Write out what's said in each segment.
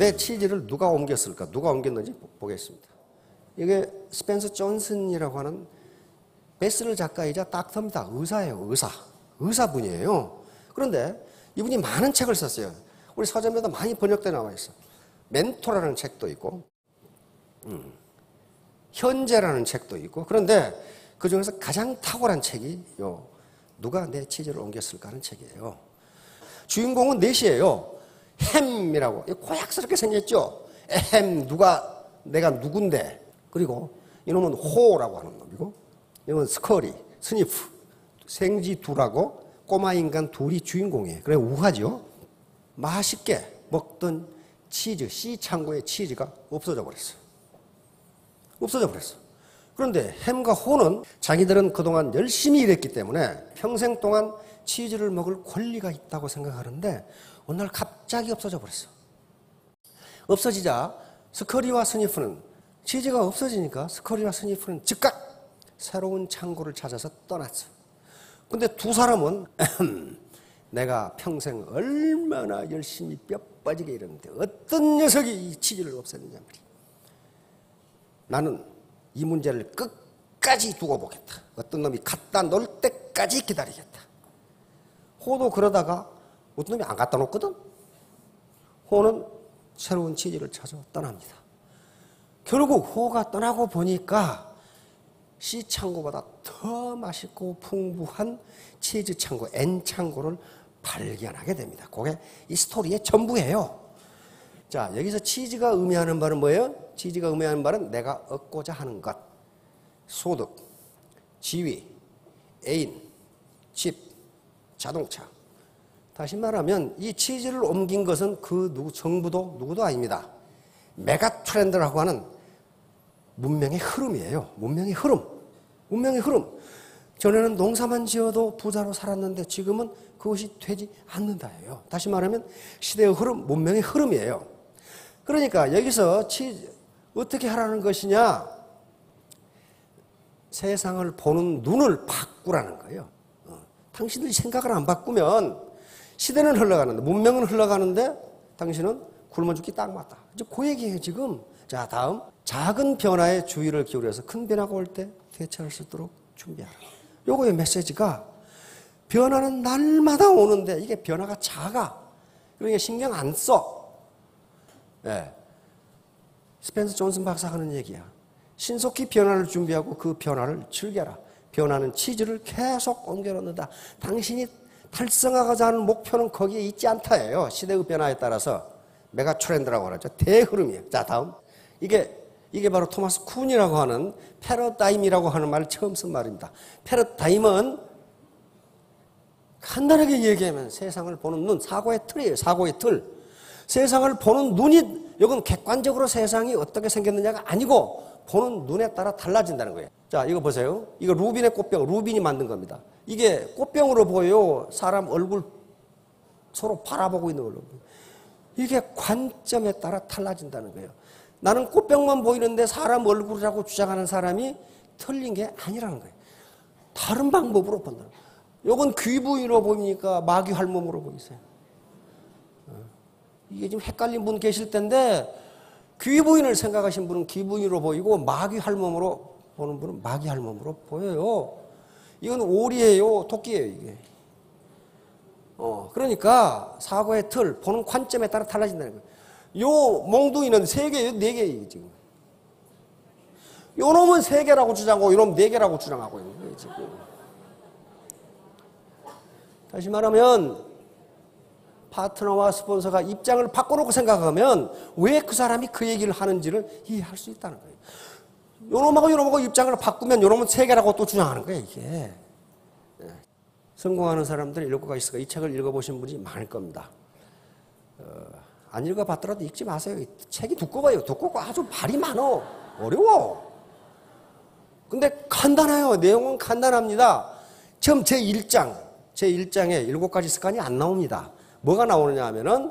내 치즈를 누가 옮겼을까? 누가 옮겼는지 보겠습니다. 이게 스펜서 존슨이라고 하는 베스트셀러 작가이자 닥터입니다. 의사예요. 의사분이에요. 그런데 이분이 많은 책을 썼어요. 우리 서점에도 많이 번역돼 나와 있어. 멘토라는 책도 있고 현재라는 책도 있고. 그런데 그중에서 가장 탁월한 책이 누가 내 치즈를 옮겼을까 하는 책이에요. 주인공은 넷이에요. 햄이라고 고약스럽게 생겼죠. 내가 누군데. 그리고 이놈은 호라고 하는 놈이고, 이놈은 스커리, 스니프, 생쥐 둘하고 꼬마 인간 둘이 주인공이에요. 그래 우하죠. 맛있게 먹던 치즈, C 창고의 치즈가 없어져 버렸어요. 그런데 햄과 호는 자기들은 그동안 열심히 일했기 때문에 평생 동안 치즈를 먹을 권리가 있다고 생각하는데 어느 날 갑자기 없어져 버렸어. 없어지자 스커리와 스니프는, 치즈가 없어지니까 스커리와 스니프는 즉각 새로운 창고를 찾아서 떠났어. 근데 두 사람은 내가 평생 얼마나 열심히 뼈 빠지게 일했는데 어떤 녀석이 이 치즈를 없앴느냐 말이야. 나는 이 문제를 끝까지 두고 보겠다. 어떤 놈이 갖다 놓을 때까지 기다리겠다. 호도 그러다가 어떤 놈이 안 갖다 놓거든. 호는 새로운 치즈를 찾아 떠납니다. 결국 호가 떠나고 보니까 C 창고보다 더 맛있고 풍부한 치즈 창고, N 창고를 발견하게 됩니다. 그게 이 스토리의 전부예요. 자, 여기서 치즈가 의미하는 바는 뭐예요? 치즈가 의미하는 바는 내가 얻고자 하는 것, 소득, 지위, 애인, 집, 자동차. 다시 말하면 이 치즈를 옮긴 것은 정부도 누구도 아닙니다. 메가 트렌드라고 하는 문명의 흐름이에요. 문명의 흐름. 전에는 농사만 지어도 부자로 살았는데 지금은 그것이 되지 않는다예요. 다시 말하면 시대의 흐름, 문명의 흐름이에요. 그러니까 여기서 어떻게 하라는 것이냐? 세상을 보는 눈을 바꾸라는 거예요. 당신들이 생각을 안 바꾸면 시대는 흘러가는데, 문명은 흘러가는데 당신은 굶어 죽기 딱 맞다. 이제 그 얘기예요, 지금. 자, 다음. 작은 변화에 주의를 기울여서 큰 변화가 올 때 대처할 수 있도록 준비하라. 요거의 메시지가 변화는 날마다 오는데 이게 변화가 작아. 그러니까 신경 안 써. 네. 스펜서 존슨 박사가 하는 얘기야. 신속히 변화를 준비하고 그 변화를 즐겨라. 변화는 치즈를 계속 옮겨놓는다. 당신이 달성하고자 하는 목표는 거기에 있지 않다예요. 시대의 변화에 따라서. 메가 트렌드라고 하죠. 대흐름이에요. 자, 다음. 이게 바로 토마스 쿤이라고 하는 패러다임이라고 하는 말을 처음 쓴 말입니다. 패러다임은 간단하게 얘기하면 세상을 보는 눈, 사고의 틀이에요. 사고의 틀. 세상을 보는 눈이, 이건 객관적으로 세상이 어떻게 생겼느냐가 아니고 보는 눈에 따라 달라진다는 거예요. 자, 이거 보세요. 이거 루빈의 꽃병, 루빈이 만든 겁니다. 이게 꽃병으로 보여요. 사람 얼굴 서로 바라보고 있는 걸로. 이게 관점에 따라 달라진다는 거예요. 나는 꽃병만 보이는데 사람 얼굴이라고 주장하는 사람이 틀린 게 아니라는 거예요. 다른 방법으로 본다. 이건 귀 부위로 보입니까? 마귀 할멈으로 보이세요? 이게 지금 헷갈린 분 계실 텐데 귀 부인을 생각하신 분은 귀 부인으로 보이고 마귀 할멈으로 보는 분은 마귀 할멈으로 보여요. 이건 오리예요, 토끼예요, 이게. 그러니까 사고의 틀, 보는 관점에 따라 달라진다는 거예요. 요 몽둥이는 3개예요, 4개예요, 지금. 요 놈은 3개라고 주장하고, 요 놈은 4개라고 주장하고 있는 거예요, 지금. 다시 말하면, 파트너와 스폰서가 입장을 바꿔놓고 생각하면, 왜 그 사람이 그 얘기를 하는지를 이해할 수 있다는 거예요. 요 놈하고 입장을 바꾸면, 요 놈은 3개라고 또 주장하는 거예요, 이게. 성공하는 사람들이 읽고가 있을까? 이 책을 읽어보신 분이 많을 겁니다. 안 읽어봤더라도 읽지 마세요. 책이 두꺼워요. 두껍고 아주 말이 많어. 어려워. 근데 간단해요. 내용은 간단합니다. 처음 제1장에 7가지 습관이 안 나옵니다. 뭐가 나오느냐 하면은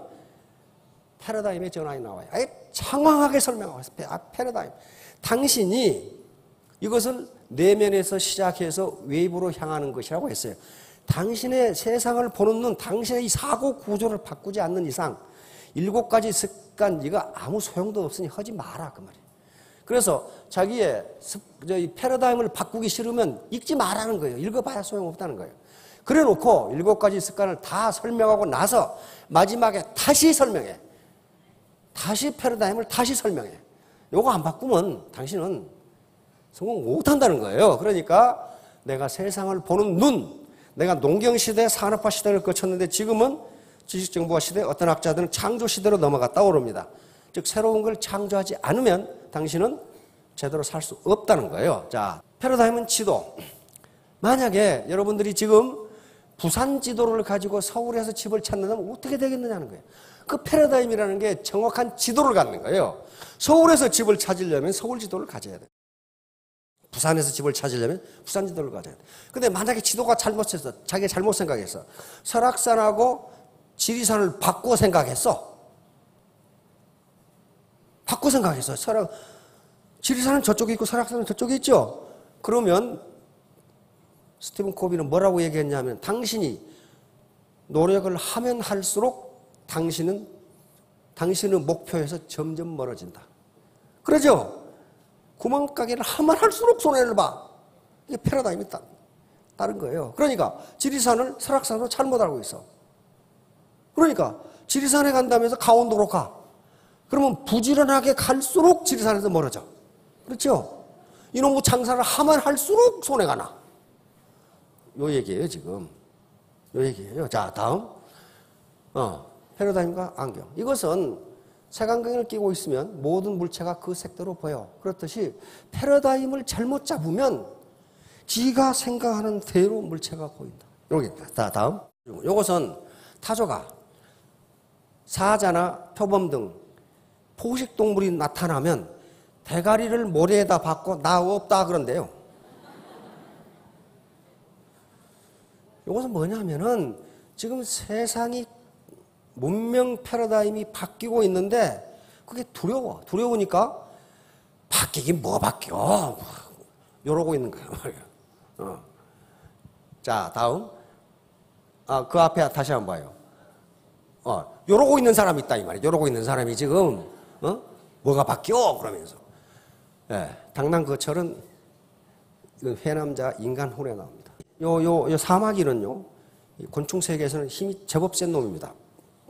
패러다임의 전환이 나와요. 장황하게 설명하고 있어요. 패러다임. 당신이 이것을 내면에서 시작해서 외부로 향하는 것이라고 했어요. 당신의 세상을 보는 눈, 당신의 이 사고 구조를 바꾸지 않는 이상 7가지 습관 이거 아무 소용도 없으니 하지 마라 그 말이에요. 그래서 자기의 패러다임을 바꾸기 싫으면 읽지 말라는 거예요. 읽어봐야 소용없다는 거예요. 그래놓고 7가지 습관을 다 설명하고 나서 마지막에 다시 설명해. 다시 패러다임을 다시 설명해. 요거 안 바꾸면 당신은 성공 못한다는 거예요. 그러니까 내가 세상을 보는 눈, 내가 농경시대, 산업화 시대를 거쳤는데 지금은 지식정보화 시대, 어떤 학자들은 창조시대로 넘어갔다 오릅니다. 즉 새로운 걸 창조하지 않으면 당신은 제대로 살 수 없다는 거예요. 자, 패러다임은 지도. 만약에 여러분들이 지금 부산 지도를 가지고 서울에서 집을 찾는다면 어떻게 되겠느냐는 거예요. 그 패러다임이라는 게 정확한 지도를 갖는 거예요. 서울에서 집을 찾으려면 서울 지도를 가져야 돼요. 부산에서 집을 찾으려면 부산 지도를 가져야 돼요. 근데 만약에 지도가 잘못해서 자기가 잘못 생각했어. 설악산하고 지리산을 바꿔 생각했어. 바꿔 생각했어. 지리산은 저쪽에 있고 설악산은 저쪽에 있죠. 그러면 스티븐 코비는 뭐라고 얘기했냐면 당신이 노력을 하면 할수록 당신의 목표에서 점점 멀어진다. 그러죠? 구멍가게를 하면 할수록 손해를 봐. 이게 패러다임이 다른 거예요. 그러니까 지리산을 설악산으로 잘못 알고 있어. 그러니까 지리산에 간다면서 강원도로 가. 그러면 부지런하게 갈수록 지리산에서 멀어져. 그렇죠? 이놈의 장사를 하면 할수록 손해가 나. 요 얘기예요, 지금. 요 얘기예요. 자, 다음. 패러다임과 안경. 이것은 색안경을 끼고 있으면 모든 물체가 그 색대로 보여. 그렇듯이 패러다임을 잘못 잡으면 지가 생각하는 대로 물체가 보인다. 여기입니다. 다음. 이것은 타조가 사자나 표범 등 포식동물이 나타나면 대가리를 모래에다 박고 나 없다 그런데요. 이것은 뭐냐면은 지금 세상이 문명 패러다임이 바뀌고 있는데 그게 두려워. 두려우니까 바뀌긴 뭐 바뀌어. 이러고 있는 거예요. 자, 다음. 그 앞에 다시 한번 봐요. 이러고 있는 사람이 있다 이 말이에요. 이러고 있는 사람이 지금 뭐가 바뀌어 그러면서. 당랑거철은 회남자 인간 혼에 나옵니다. 요 사마귀는요, 곤충 세계에서는 힘이 제법 센 놈입니다.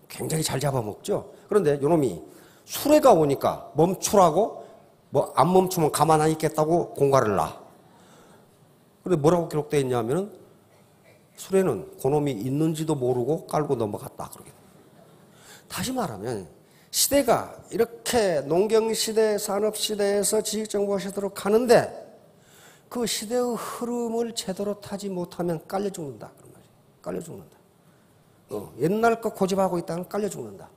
굉장히 잘 잡아먹죠. 그런데 요놈이 수레가 오니까 멈추라고 뭐 안 멈추면 가만 안 있겠다고 공갈을 놔. 그런데 뭐라고 기록되어 있냐면은 수레는 그놈이 있는지도 모르고 깔고 넘어갔다. 그러게. 다시 말하면 시대가 이렇게 농경시대, 산업시대에서 지식정보화 시대로 가는데 그 시대의 흐름을 제대로 타지 못하면 깔려 죽는다. 그런 말이에요. 깔려 죽는다. 옛날 거 고집하고 있다면 깔려 죽는다.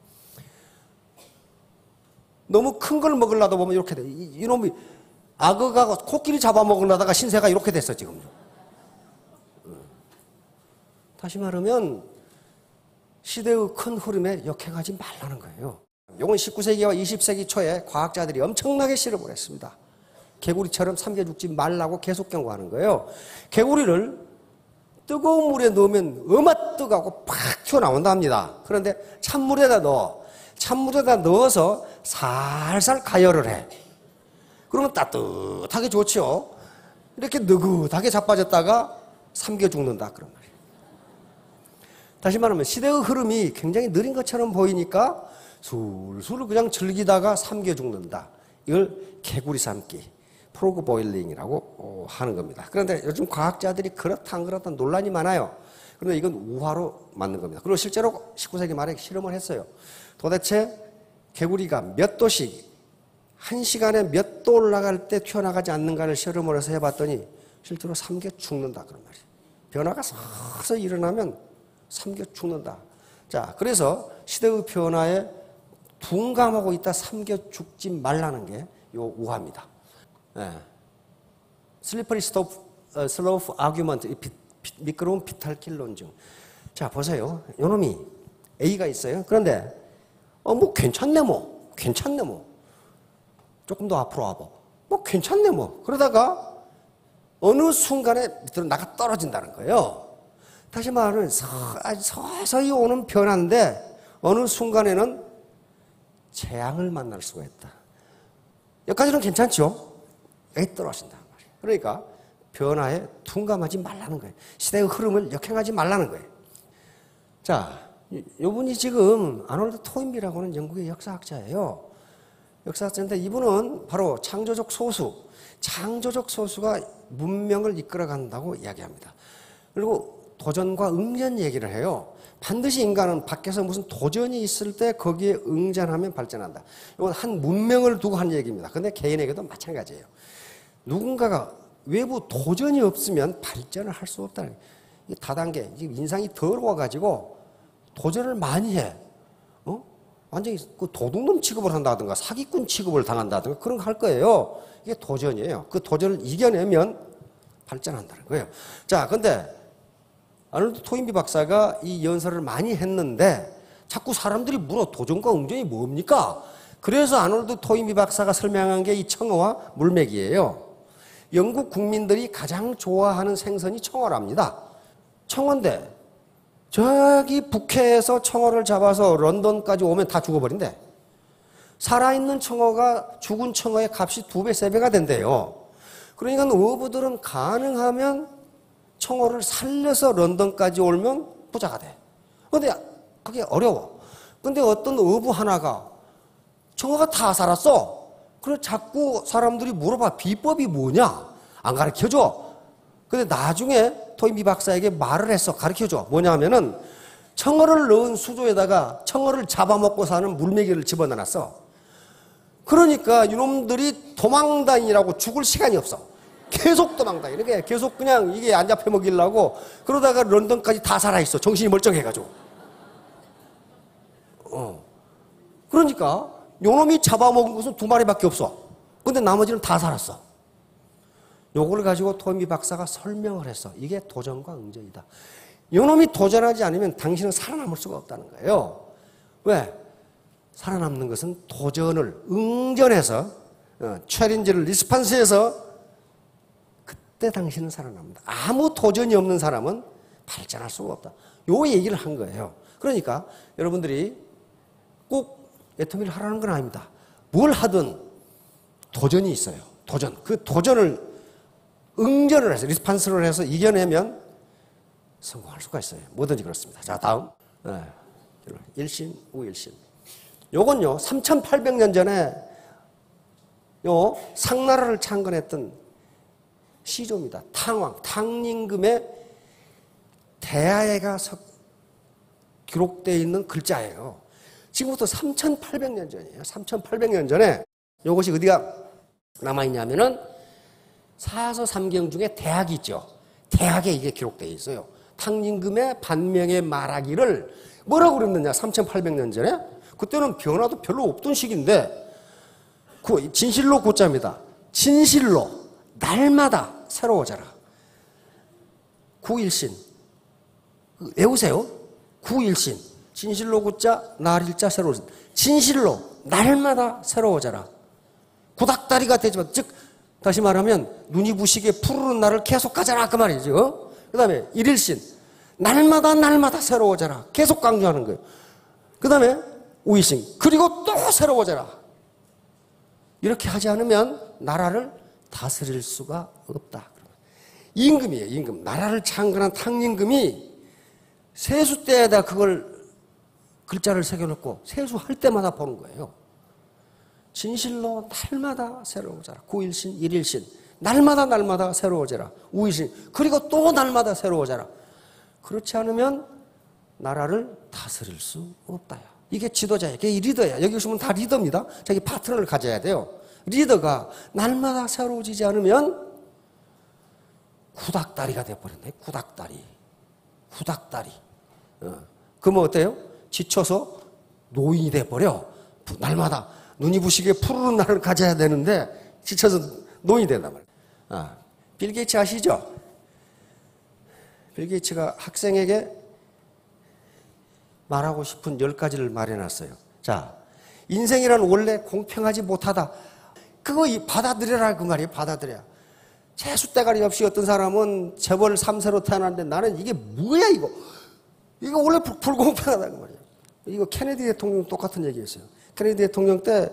너무 큰 걸 먹으려다 보면 이렇게 돼. 이놈이 악어가 코끼리 잡아먹으려다가 신세가 이렇게 됐어, 지금. 다시 말하면 시대의 큰 흐름에 역행하지 말라는 거예요. 이건 19세기와 20세기 초에 과학자들이 엄청나게 실험을 했습니다. 개구리처럼 삼켜 죽지 말라고 계속 경고하는 거예요. 개구리를 뜨거운 물에 넣으면 어마뜨가고 팍 튀어나온다 합니다. 그런데 찬물에다 넣어서 살살 가열을 해. 그러면 따뜻하게 좋죠. 이렇게 느긋하게 자빠졌다가 삼켜 죽는다 그런 말이에요. 다시 말하면 시대의 흐름이 굉장히 느린 것처럼 보이니까 술술 그냥 즐기다가 삼켜 죽는다. 이걸 개구리 삶기, 프로그 보일링이라고 하는 겁니다. 그런데 요즘 과학자들이 그렇다 안 그렇다 논란이 많아요. 그런데 이건 우화로 맞는 겁니다. 그리고 실제로 19세기 말에 실험을 했어요. 도대체 개구리가 몇 도씩 1시간에 몇 도 올라갈 때 튀어나가지 않는가를 실험을 해서 해봤더니 실제로 삼켜 죽는다 그런 말이에요. 변화가 서서히 일어나면 삼켜 죽는다. 자, 그래서 시대의 변화에 둔감하고 있다 삼켜 죽지 말라는 게 요 우화입니다. 슬리퍼리 슬로프 아규먼트, 미끄러운 비탈길 논증. 자, 보세요. 요놈이 A가 있어요. 그런데 뭐 괜찮네 뭐. 조금 더 앞으로 와봐. 뭐 괜찮네 뭐. 그러다가 어느 순간에 밑으로 나가 떨어진다는 거예요. 다시 말하면 서서히 오는 변화인데 어느 순간에는 재앙을 만날 수가 있다. 여기까지는 괜찮죠? 여기 떨어진단 말이에요. 그러니까 변화에 둔감하지 말라는 거예요. 시대의 흐름을 역행하지 말라는 거예요. 자, 이분이 지금 아놀드 토인비라고 하는 영국의 역사학자예요. 역사학자인데 이분은 바로 창조적 소수가 문명을 이끌어간다고 이야기합니다. 그리고 도전과 응전 얘기를 해요. 반드시 인간은 밖에서 무슨 도전이 있을 때 거기에 응전하면 발전한다. 이건 한 문명을 두고 한 얘기입니다. 근데 개인에게도 마찬가지예요. 누군가가 외부 도전이 없으면 발전을 할 수 없다는 거예요. 다단계, 지금 인상이 더러워가지고 도전을 많이 해. 완전히 그 도둑놈 취급을 한다든가 사기꾼 취급을 당한다든가 그런 거 할 거예요. 이게 도전이에요. 그 도전을 이겨내면 발전한다는 거예요. 자, 근데 아놀드 토인비 박사가 이 연설을 많이 했는데 자꾸 사람들이 물어 도전과 응전이 뭡니까? 그래서 아놀드 토인비 박사가 설명한 게 이 청어와 물메기예요. 영국 국민들이 가장 좋아하는 생선이 청어랍니다. 청어인데 저기 북해에서 청어를 잡아서 런던까지 오면 다 죽어버린대. 살아있는 청어가 죽은 청어의 값이 2배, 3배가 된대요. 그러니까 어부들은 가능하면 청어를 살려서 런던까지 오면 부자가 돼. 근데 그게 어려워. 근데 어떤 어부 하나가 청어가 다 살았어. 그래서 자꾸 사람들이 물어봐. 비법이 뭐냐? 안 가르쳐줘. 근데 나중에 토인비 박사에게 말을 했어. 가르쳐줘. 뭐냐 하면은 청어를 넣은 수조에다가 청어를 잡아먹고 사는 물메기를 집어넣어놨어. 그러니까 이놈들이 도망다니라고 죽을 시간이 없어. 계속 도망다니. 이렇게 계속 그냥 이게 안 잡혀 먹이려고 그러다가 런던까지 다 살아있어. 정신이 멀쩡해가지고. 그러니까 요놈이 잡아먹은 것은 2마리밖에 없어. 근데 나머지는 다 살았어. 요걸 가지고 토인비 박사가 설명을 했어. 이게 도전과 응전이다. 요놈이 도전하지 않으면 당신은 살아남을 수가 없다는 거예요. 왜? 살아남는 것은 도전을 응전해서 챌린지를 리스판스해서 그때 당신은 살아납니다. 아무 도전이 없는 사람은 발전할 수가 없다. 요 얘기를 한 거예요. 그러니까 여러분들이 꼭 애터미를 하라는 건 아닙니다. 뭘 하든 도전이 있어요. 도전. 그 도전을 응전을 해서 리스판스를 해서 이겨내면 성공할 수가 있어요. 뭐든지 그렇습니다. 자, 다음. 일신, 우일신. 요건요, 3,800년 전에 요 상나라를 창건했던 시조입니다. 탕왕, 탕닝금의 대하에가 기록되어 있는 글자예요. 지금부터 3,800년 전이에요. 3,800년 전에 요것이 어디가 남아있냐면은 사서 삼경 중에 대학이 있죠. 대학에 이게 기록되어 있어요. 탕닝금의 반명에 말하기를 뭐라고 그랬느냐? 3,800년 전에? 그때는 변화도 별로 없던 시기인데 진실로 고자입니다. 진실로 날마다 새로워져라. 구일신 외우세요. 구일신 진실로 고자 날일자 새로워져. 진실로 날마다 새로워져라. 구닥다리가 되지만 즉 다시 말하면 눈이 부시게 푸르른 날을 계속 가져라 그 말이죠. 그 다음에 일일신 날마다 새로워져라. 계속 강조하는 거예요. 그 다음에 우이신 그리고 또 새로워져라. 이렇게 하지 않으면 나라를 다스릴 수가 없다. 임금이에요. 임금. 나라를 창건한 탕임금이 세수 때에다 그걸 글자를 새겨놓고 세수할 때마다 보는 거예요. 진실로 날마다 새로워져라. 구일신, 일일신. 날마다 새로워져라. 우일신. 그리고 또 날마다 새로워져라. 그렇지 않으면 나라를 다스릴 수 없다. 이게 지도자예요. 이게 리더야. 여기 오시면 다 리더입니다. 자기 파트너를 가져야 돼요. 리더가 날마다 새로워지지 않으면 구닥다리가 돼버린다. 구닥다리. 그러면 어때요? 지쳐서 노인이 돼버려. 날마다 눈이 부시게 푸르른 날을 가져야 되는데 지쳐서 노인이 된단 말이에요. 빌 게이츠 아시죠? 빌 게이츠가 학생에게 말하고 싶은 10가지를 말해놨어요. 자, 인생이란 원래 공평하지 못하다. 그거 받아들여라 그 말이에요. 받아들여. 재수대가리 없이 어떤 사람은 재벌 3세로 태어났는데 나는 이게 뭐야 이거. 이거 원래 불공평하다는 말이에요. 이거 케네디 대통령 똑같은 얘기했어요. 케네디 대통령 때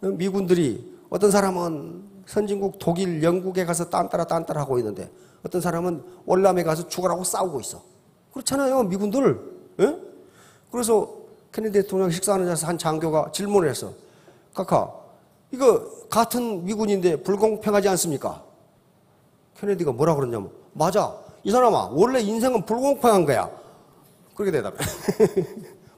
미군들이 어떤 사람은 선진국 독일, 영국에 가서 딴따라 하고 있는데 어떤 사람은 월남에 가서 죽으라고 싸우고 있어. 그렇잖아요, 미군들. 예? 그래서 케네디 대통령 식사하는 자리에서 한 장교가 질문을 했어. 카카, 이거 같은 미군인데 불공평하지 않습니까? 케네디가 뭐라 그러냐면, 맞아. 이 사람아, 원래 인생은 불공평한 거야. 그렇게 대답해.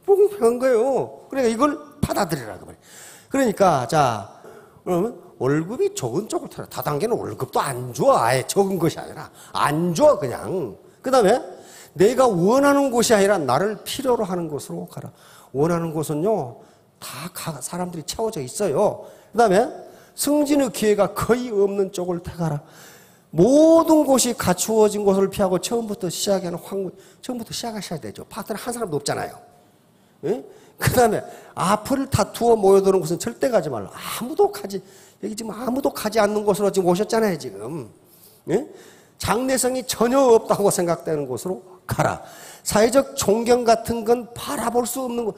불공평한 거예요. 그러니까 이걸 받아들이라 그 말이야. 그러니까 자, 그러면 월급이 적은 쪽을 타라. 다단계는 월급도 안 줘. 아예 적은 것이 아니라 안 줘 그냥. 그 다음에 내가 원하는 곳이 아니라 나를 필요로 하는 곳으로 가라. 원하는 곳은요 다 사람들이 채워져 있어요. 그 다음에 승진의 기회가 거의 없는 쪽을 택하라. 모든 곳이 갖추어진 곳을 피하고 처음부터 시작하는 처음부터 시작하셔야 되죠. 파트너 한 사람도 없잖아요. 예? 그 다음에 앞을 다투어 모여드는 곳은 절대 가지 말라. 여기 지금 아무도 가지 않는 곳으로 지금 오셨잖아요, 지금. 예? 장래성이 전혀 없다고 생각되는 곳으로 가라. 사회적 존경 같은 건 바라볼 수 없는 것,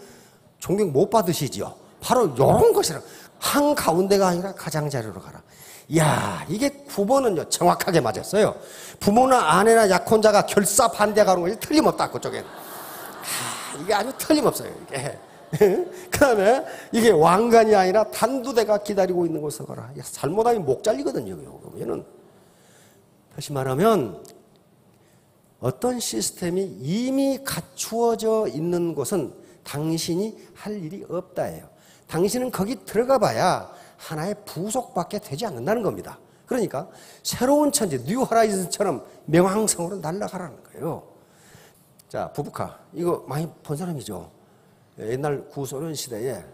존경 못 받으시지요. 바로 이런 것이라. 한가운데가 아니라 가장자리로 가라. 이야, 이게 9번은요, 정확하게 맞았어요. 부모나 아내나 약혼자가 결사 반대가는 것이 틀림없다, 그쪽엔. 이게 아주 틀림없어요, 이게. 그 다음에 이게 왕관이 아니라 단두대가 기다리고 있는 곳으로 가라. 잘못하면 목 잘리거든요, 그러면은. 다시 말하면, 어떤 시스템이 이미 갖추어져 있는 곳은 당신이 할 일이 없다예요. 당신은 거기 들어가 봐야 하나의 부속밖에 되지 않는다는 겁니다. 그러니까 새로운 천지, 뉴 호라이즌처럼 명왕성으로 날아가라는 거예요. 자, 부부카. 이거 많이 본 사람이죠. 옛날 구소련 시대에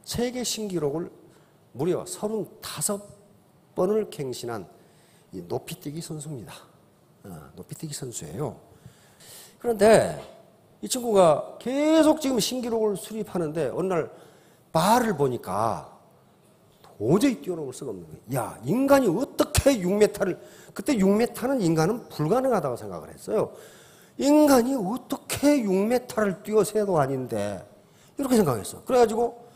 세계 신기록을 무려 35번을 갱신한 이 높이뛰기 선수입니다. 높이뛰기 선수예요. 그런데 이 친구가 계속 지금 신기록을 수립하는데 어느 날 발을 보니까 도저히 뛰어넘을 수가 없는 거예요. 야, 인간이 어떻게 6m를, 그때 6m는 인간은 불가능하다고 생각을 했어요. 인간이 어떻게 6m를 뛰어서도 아닌데 이렇게 생각했어. 그래가지고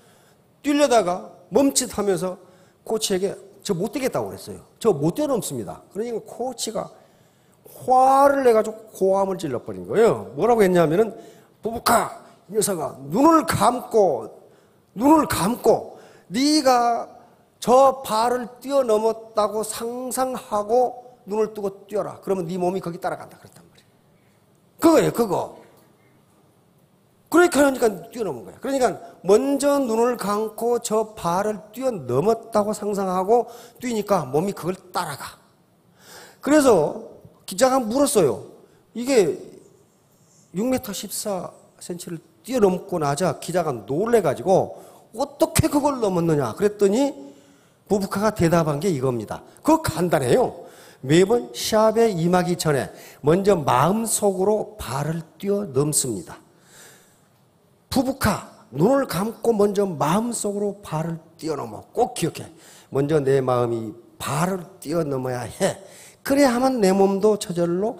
뛰려다가 멈칫하면서 코치에게 저 못 뛰겠다고 그랬어요. 저 못 뛰어넘습니다. 그러니까 코치가 화를 내가지고 고함을 찔러버린 거예요. 뭐라고 했냐면은, 부부카, 이 녀석아, 눈을 감고 네가 저 발을 뛰어넘었다고 상상하고 눈을 뜨고 뛰어라. 그러면 네 몸이 거기 따라간다 그랬단 말이에요. 그거예요, 그거. 그러니까 뛰어넘은 거야. 그러니까 먼저 눈을 감고 저 발을 뛰어넘었다고 상상하고 뛰니까 몸이 그걸 따라가. 그래서 기자가 물었어요. 이게 6m 14cm를 뛰어넘고 나자 기자가 놀래가지고 어떻게 그걸 넘었느냐 그랬더니 부부카가 대답한 게 이겁니다. 그거 간단해요. 매번 시합에 임하기 전에 먼저 마음속으로 발을 뛰어넘습니다. 부부카, 눈을 감고 먼저 마음속으로 발을 뛰어넘어. 꼭 기억해. 먼저 내 마음이 발을 뛰어넘어야 해. 그래야만 내 몸도 저절로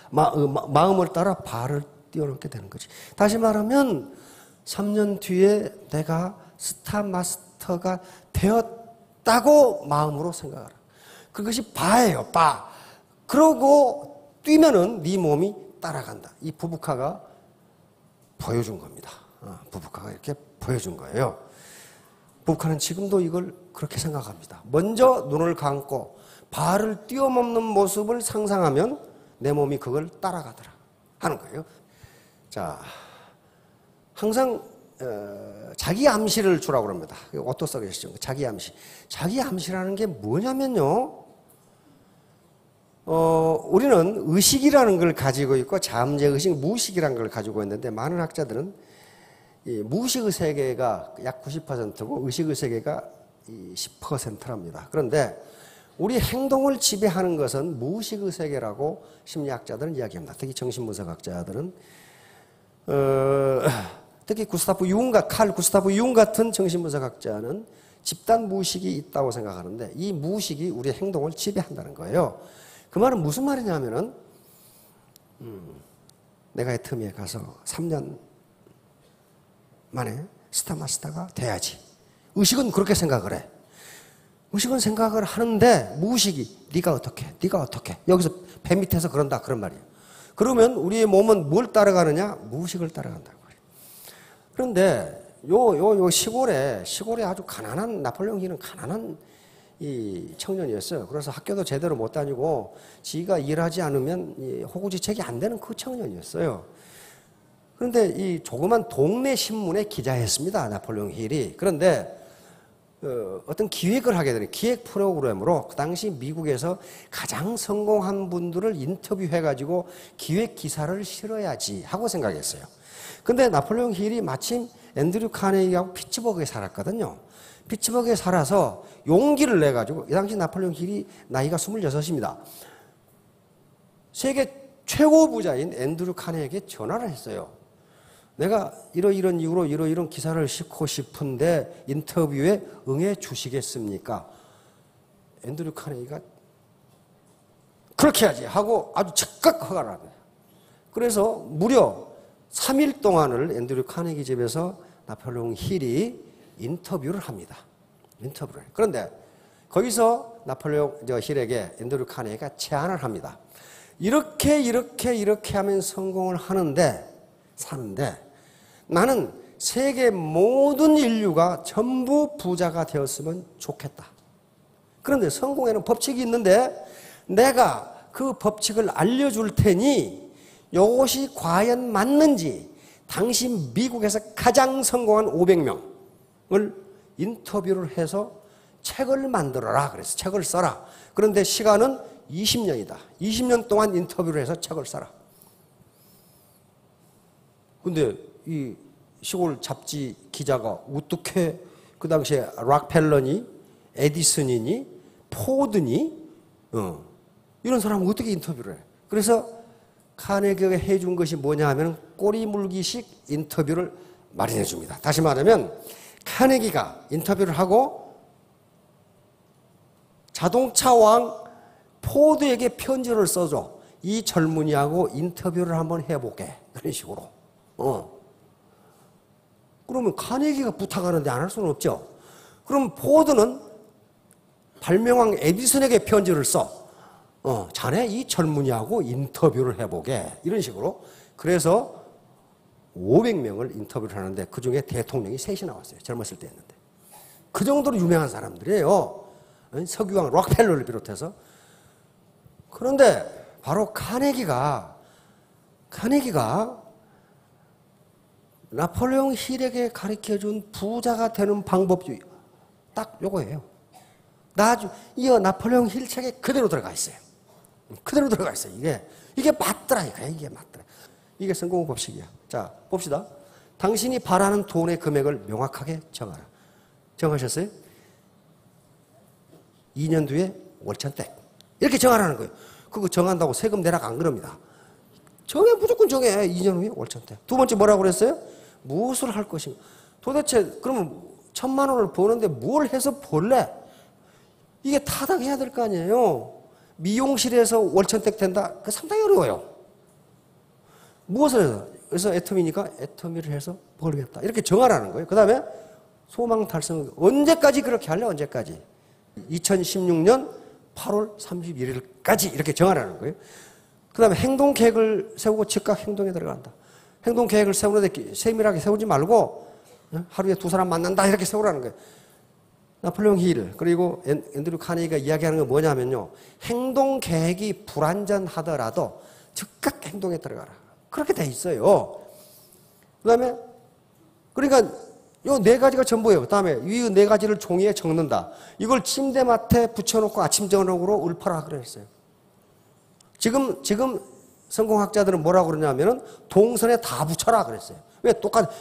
마음을 따라 발을 뛰어넘게 되는 거지. 다시 말하면 3년 뒤에 내가 스타 마스터가 되었다고 마음으로 생각하라. 그것이 바예요, 바. 그러고 뛰면은 네 몸이 따라간다. 이 부부카가 보여준 겁니다. 부부카가 이렇게 보여준 거예요. 부부카는 지금도 이걸 그렇게 생각합니다. 먼저 눈을 감고 발을 뛰어넘는 모습을 상상하면 내 몸이 그걸 따라가더라 하는 거예요. 자, 항상 자기 암시를 주라고 합니다. 오토 서게스션, 자기 암시. 자기 암시라는 게 뭐냐면요. 우리는 의식이라는 걸 가지고 있고 잠재의식, 무의식이라는 걸 가지고 있는데 많은 학자들은 이 무의식의 세계가 약 90%고 의식의 세계가 10%랍니다. 그런데 우리 행동을 지배하는 것은 무의식의 세계라고 심리학자들은 이야기합니다. 특히 정신분석학자들은 특히 칼 구스타프 융 같은 정신분석학자는 집단 무의식이 있다고 생각하는데 이 무의식이 우리의 행동을 지배한다는 거예요. 그 말은 무슨 말이냐면은 내가 애터미에 가서 3년 만에 스타마스터가 돼야지. 의식은 그렇게 생각을 해. 의식은 생각을 하는데 무의식이 네가 어떻게 여기서 배 밑에서 그런다 그런 말이에요. 그러면 우리의 몸은 뭘 따라가느냐? 무의식을 따라간다고 그래요. 그런데 요 시골에 아주 가난한 나폴레옹 힐은 가난한 이 청년이었어요. 그래서 학교도 제대로 못 다니고 지가 일하지 않으면 호구지책이 안 되는 그 청년이었어요. 그런데 이 조그만 동네 신문에 기자했습니다. 나폴레옹 힐이. 그런데 어떤 기획을 하게 되는 기획 프로그램으로 그 당시 미국에서 가장 성공한 분들을 인터뷰해가지고 기획 기사를 실어야지 하고 생각했어요. 근데 나폴레옹 힐이 마침 앤드류 카네기하고 피츠버그에 살았거든요. 피츠버그에 살아서 용기를 내가지고 이 당시 나폴레옹 힐이 나이가 26입니다. 세계 최고 부자인 앤드류 카네기에게 전화를 했어요. 내가 이런 이유로 이런 기사를 싣고 싶은데 인터뷰에 응해 주시겠습니까? 앤드류 카네기가 그렇게 하지 하고 아주 즉각 허가를 합니다. 그래서 무려 3일 동안을 앤드류 카네기 집에서 나폴레옹 힐이 인터뷰를 합니다. 인터뷰를. 그런데 거기서 나폴레옹 힐에게 앤드류 카네기가 제안을 합니다. 이렇게 하면 성공을 사는데 나는 세계 모든 인류가 전부 부자가 되었으면 좋겠다. 그런데 성공에는 법칙이 있는데 내가 그 법칙을 알려줄 테니 이것이 과연 맞는지 당시 미국에서 가장 성공한 500명을 인터뷰를 해서 책을 만들어라. 그래서 책을 써라. 그런데 시간은 20년이다. 20년 동안 인터뷰를 해서 책을 써라. 근데 이 시골 잡지 기자가 어떻게 그 당시에 락펠러니, 에디슨이니, 포드니, 이런 사람은 어떻게 인터뷰를 해? 그래서 카네기가 해준 것이 뭐냐 하면 꼬리 물기식 인터뷰를 마련해 줍니다. 다시 말하면 카네기가 인터뷰를 하고 자동차 왕 포드에게 편지를 써줘. 이 젊은이하고 인터뷰를 한번 해볼게. 그런 식으로. 그러면 카네기가 부탁하는데 안 할 수는 없죠. 그럼 포드는 발명왕 에디슨에게 편지를 써. 자네 이 젊은이하고 인터뷰를 해보게. 이런 식으로. 그래서 500명을 인터뷰를 하는데 그중에 대통령이 셋이 나왔어요. 젊었을 때 했는데. 그 정도로 유명한 사람들이에요. 석유왕 록펠러를 비롯해서. 그런데 바로 카네기가 나폴레옹 힐에게 가르쳐준 부자가 되는 방법이 딱 요거예요. 이 나폴레옹 힐 책에 그대로 들어가 있어요. 그대로 들어가 있어요. 이게 맞더라. 이게 맞더라. 이게 성공 법칙이야. 자, 봅시다. 당신이 바라는 돈의 금액을 명확하게 정하라. 정하셨어요? 2년 뒤에 월천댁. 이렇게 정하라는 거예요. 그거 정한다고 세금 내락 안 그럽니다. 무조건 정해. 2년 후에 월천댁. 두 번째 뭐라고 그랬어요? 무엇을 할 것인가. 도대체 그러면 1,000만 원을 버는데 뭘 해서 벌래? 이게 타당해야 될 거 아니에요. 미용실에서 월천댁 된다? 그거 상당히 어려워요. 무엇을 해서? 그래서 애터미니까 애터미를 해서 벌겠다. 이렇게 정하라는 거예요. 그 다음에 소망 달성. 언제까지 그렇게 할래? 언제까지? 2016년 8월 31일까지 이렇게 정하라는 거예요. 그 다음에 행동 계획을 세우고 즉각 행동에 들어간다. 행동 계획을 세우는데 세밀하게 세우지 말고 하루에 2사람 만난다 이렇게 세우라는 거예요. 나폴레옹 힐 그리고 앤드류 카네기가 이야기하는 건 뭐냐면요. 행동 계획이 불완전하더라도 즉각 행동에 들어가라. 그렇게 돼 있어요. 그 다음에 그러니까 요 4가지가 전부예요. 그 다음에 이 4가지를 종이에 적는다. 이걸 침대맡에 붙여놓고 아침 저녁으로 읊어라 그랬어요. 지금 성공학자들은 뭐라고 그러냐면은 동선에 다 붙여라 그랬어요. 왜?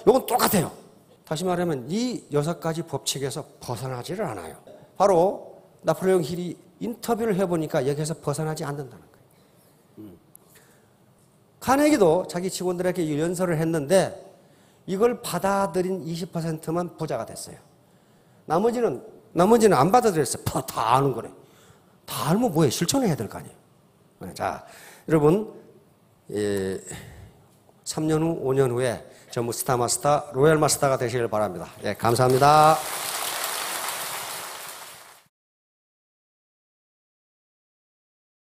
요건 똑같아요. 다시 말하면 이 6가지 법칙에서 벗어나지를 않아요. 바로 나폴레옹 힐이 인터뷰를 해보니까 여기에서 벗어나지 않는다는 거예요. 카네기도 자기 직원들에게 연설을 했는데 이걸 받아들인 20%만 부자가 됐어요. 나머지는 안 받아들였어요. 다 아는 거래. 다 알면 뭐해? 실천해야 될 거 아니에요. 자, 여러분 3년 후, 5년 후에 전무 스타 마스터, 로얄 마스터가 되시길 바랍니다. 예, 감사합니다.